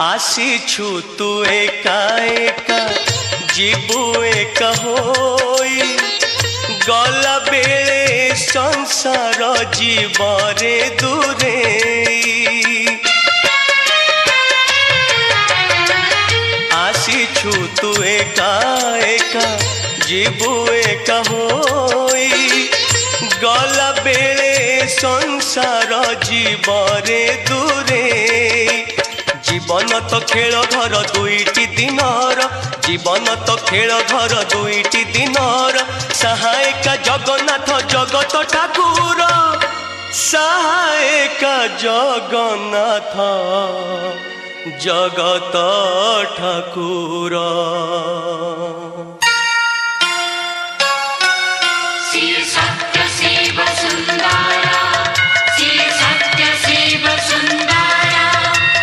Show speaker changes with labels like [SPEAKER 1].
[SPEAKER 1] आसीछु तू एका एका जीवु एका होई गला बेले संसार जीवरे दूरे आसीछु तू एका एका जीवु एका होई गला बेले संसार जीवरे दूरे जीवन तो खेल घर दुईटी दिनर जीवन तो खेल घर दुईटी दिनर सहायक जगन्नाथ जगत ठाकुर सहायक जगन्नाथ जगत ठाकुर।